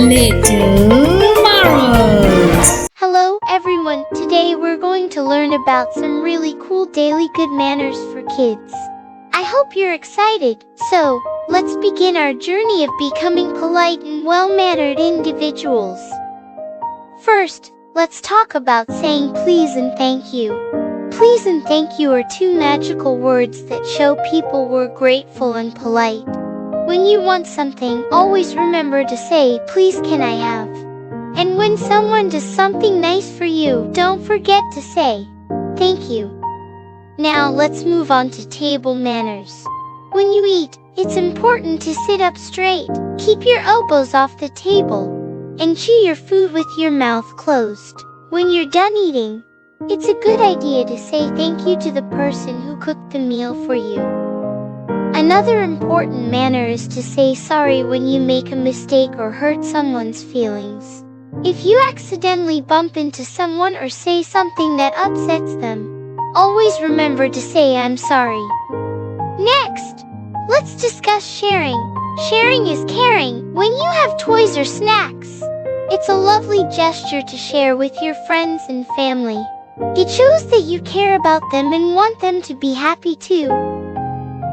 Little Marvels. Hello everyone, today we're going to learn about some really cool daily good manners for kids. I hope you're excited, so let's begin our journey of becoming polite and well-mannered individuals. First, let's talk about saying please and thank you. Please and thank you are two magical words that show people we're grateful and polite. When you want something, always remember to say, please can I have? And when someone does something nice for you, don't forget to say, thank you. Now let's move on to table manners. When you eat, it's important to sit up straight, keep your elbows off the table, and chew your food with your mouth closed. When you're done eating, it's a good idea to say thank you to the person who cooked the meal for you. Another important manner is to say sorry when you make a mistake or hurt someone's feelings. If you accidentally bump into someone or say something that upsets them, always remember to say I'm sorry. Next, let's discuss sharing. Sharing is caring. When you have toys or snacks, it's a lovely gesture to share with your friends and family. It shows that you care about them and want them to be happy too.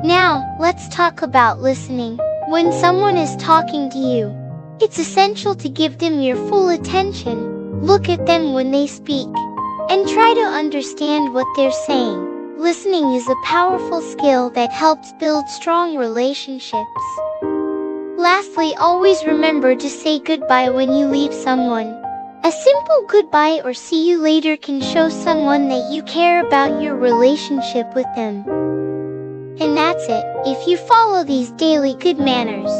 Now, let's talk about listening. When someone is talking to you, it's essential to give them your full attention. Look at them when they speak, and try to understand what they're saying. Listening is a powerful skill that helps build strong relationships. Lastly, always remember to say goodbye when you leave someone. A simple goodbye or see you later can show someone that you care about your relationship with them. And that's it. If you follow these daily good manners,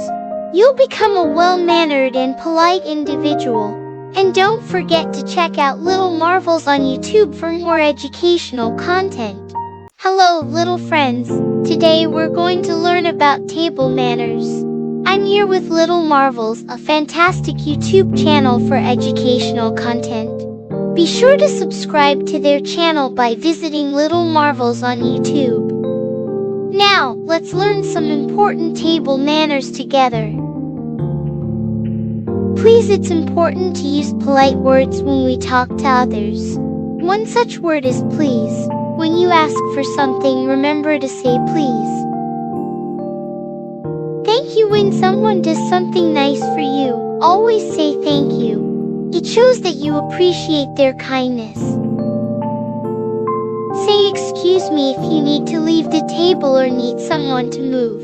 you'll become a well-mannered and polite individual. And don't forget to check out Little Marvels on YouTube for more educational content. Hello, little friends. Today we're going to learn about table manners. I'm here with Little Marvels, a fantastic YouTube channel for educational content. Be sure to subscribe to their channel by visiting Little Marvels on YouTube. Now, let's learn some important table manners together. Please, it's important to use polite words when we talk to others. One such word is please. When you ask for something, remember to say please. Thank you. When someone does something nice for you, always say thank you. It shows that you appreciate their kindness. Say excuse me if you need to leave the table or need someone to move.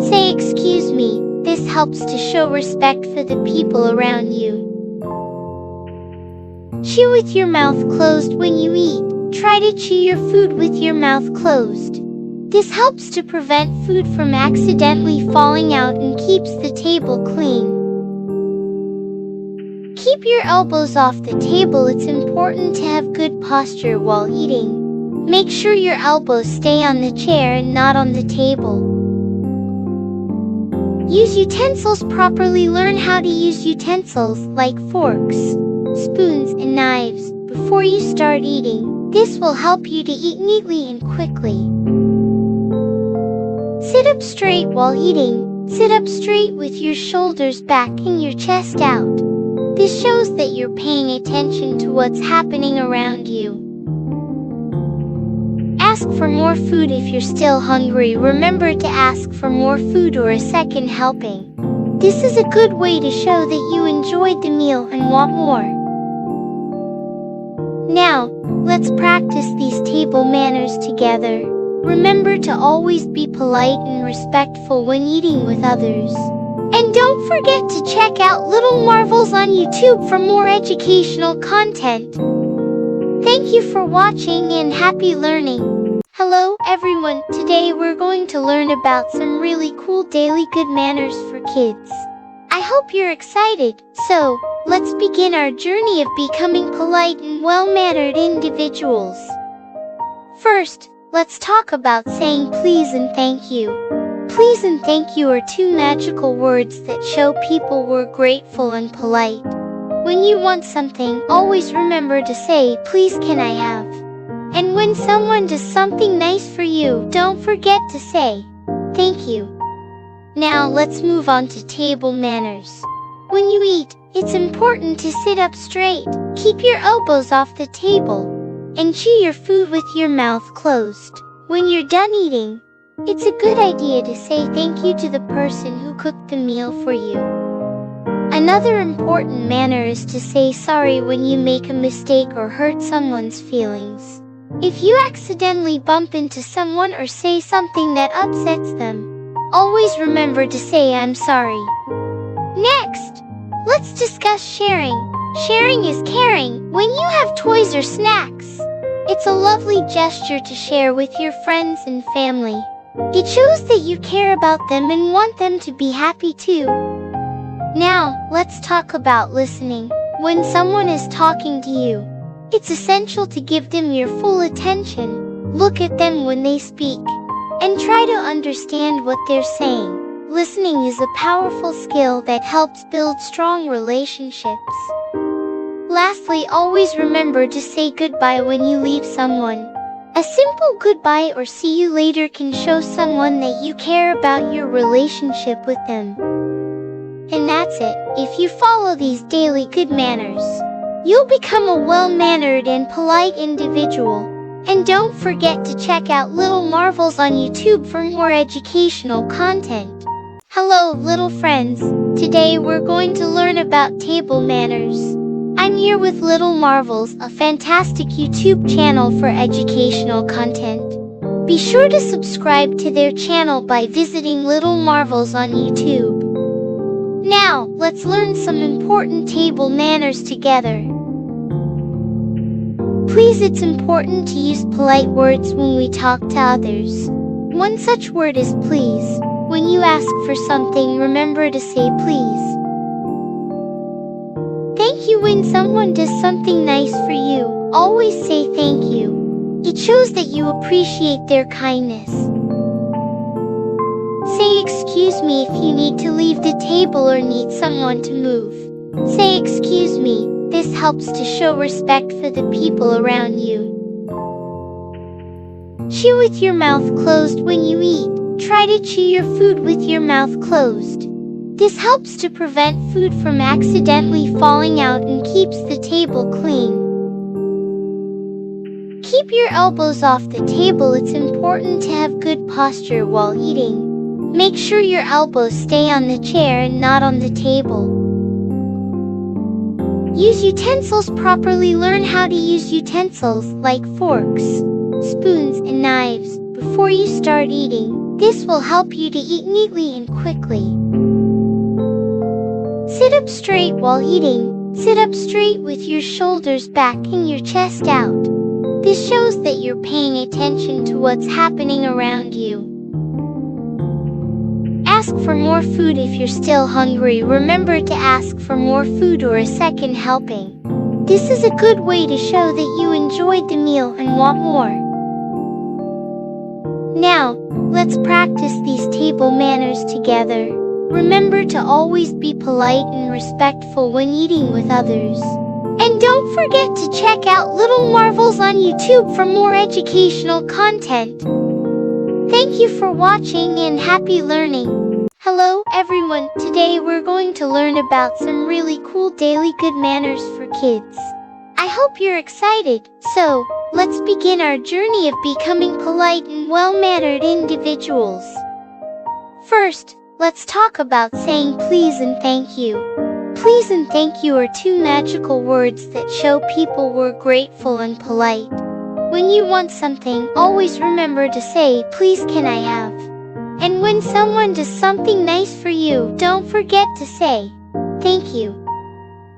Say excuse me. This helps to show respect for the people around you. Chew with your mouth closed when you eat. Try to chew your food with your mouth closed. This helps to prevent food from accidentally falling out and keeps the table clean. Keep your elbows off the table. It's important to have good posture while eating. Make sure your elbows stay on the chair and not on the table. Use utensils properly. Learn how to use utensils like forks, spoons, and knives before you start eating. This will help you to eat neatly and quickly. Sit up straight while eating. Sit up straight with your shoulders back and your chest out. This shows that you're paying attention to what's happening around you. Ask for more food if you're still hungry. Remember to ask for more food or a second helping. This is a good way to show that you enjoyed the meal and want more. Now, let's practice these table manners together. Remember to always be polite and respectful when eating with others. And don't forget to check out Little Marvels on YouTube for more educational content. Thank you for watching and happy learning. Hello everyone, today we're going to learn about some really cool daily good manners for kids. I hope you're excited, so let's begin our journey of becoming polite and well-mannered individuals. First, let's talk about saying please and thank you. Please and thank you are two magical words that show people we're grateful and polite. When you want something, always remember to say, please can I have? And when someone does something nice for you, don't forget to say, thank you. Now let's move on to table manners. When you eat, it's important to sit up straight, keep your elbows off the table, and chew your food with your mouth closed. When you're done eating, it's a good idea to say thank you to the person who cooked the meal for you. Another important manner is to say sorry when you make a mistake or hurt someone's feelings. If you accidentally bump into someone or say something that upsets them, always remember to say I'm sorry. Next, let's discuss sharing. Sharing is caring. When you have toys or snacks, it's a lovely gesture to share with your friends and family. It shows that you care about them and want them to be happy too. Now, let's talk about listening. When someone is talking to you, it's essential to give them your full attention. Look at them when they speak, and try to understand what they're saying. Listening is a powerful skill that helps build strong relationships. Lastly, always remember to say goodbye when you leave someone. A simple goodbye or see you later can show someone that you care about your relationship with them. And that's it. If you follow these daily good manners, you'll become a well-mannered and polite individual. And don't forget to check out Little Marvels on YouTube for more educational content. Hello, little friends. Today we're going to learn about table manners. I'm here with Little Marvels, a fantastic YouTube channel for educational content. Be sure to subscribe to their channel by visiting Little Marvels on YouTube. Now, let's learn some important table manners together. Please, it's important to use polite words when we talk to others. One such word is please. When you ask for something, remember to say please. Thank you. When someone does something nice for you, always say thank you. It shows that you appreciate their kindness. Say excuse me if you need to leave the table or need someone to move. Say excuse me. This helps to show respect for the people around you. Chew with your mouth closed when you eat. Try to chew your food with your mouth closed. This helps to prevent food from accidentally falling out and keeps the table clean. Keep your elbows off the table. It's important to have good posture while eating. Make sure your elbows stay on the chair and not on the table. Use utensils properly. Learn how to use utensils like forks, spoons, and knives before you start eating. This will help you to eat neatly and quickly. Sit up straight while eating. Sit up straight with your shoulders back and your chest out. This shows that you're paying attention to what's happening around you. Ask for more food if you're still hungry. Remember to ask for more food or a second helping. This is a good way to show that you enjoyed the meal and want more. Now, let's practice these table manners together. Remember to always be polite and respectful when eating with others. And don't forget to check out Little Marvels on YouTube for more educational content. Thank you for watching and happy learning. Hello everyone, today we're going to learn about some really cool daily good manners for kids. I hope you're excited, so let's begin our journey of becoming polite and well-mannered individuals. First, let's talk about saying please and thank you. Please and thank you are two magical words that show people we're grateful and polite. When you want something, always remember to say, please can I have? And when someone does something nice for you, don't forget to say, thank you.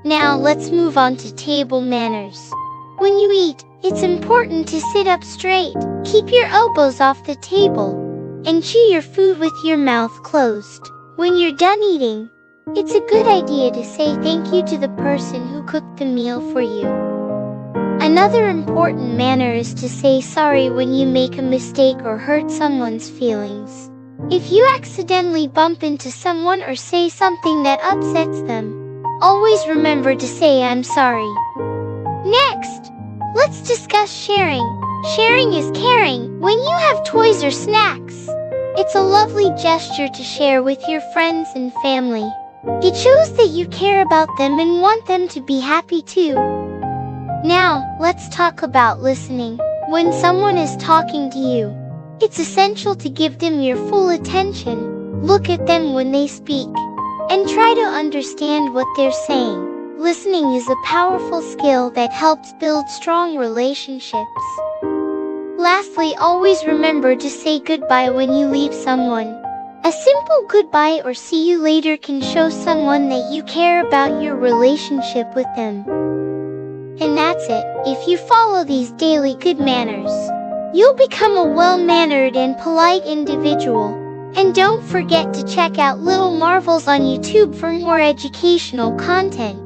Now let's move on to table manners. When you eat, it's important to sit up straight, keep your elbows off the table, and chew your food with your mouth closed. When you're done eating, it's a good idea to say thank you to the person who cooked the meal for you. Another important manner is to say sorry when you make a mistake or hurt someone's feelings. If you accidentally bump into someone or say something that upsets them, always remember to say I'm sorry. Next, let's discuss sharing. Sharing is caring. When you have toys or snacks, it's a lovely gesture to share with your friends and family. It shows that you care about them and want them to be happy too. Now, let's talk about listening. When someone is talking to you, it's essential to give them your full attention. Look at them when they speak, and try to understand what they're saying. Listening is a powerful skill that helps build strong relationships. Lastly, always remember to say goodbye when you leave someone. A simple goodbye or see you later can show someone that you care about your relationship with them. And that's it. If you follow these daily good manners, you'll become a well-mannered and polite individual. And don't forget to check out Little Marvels on YouTube for more educational content.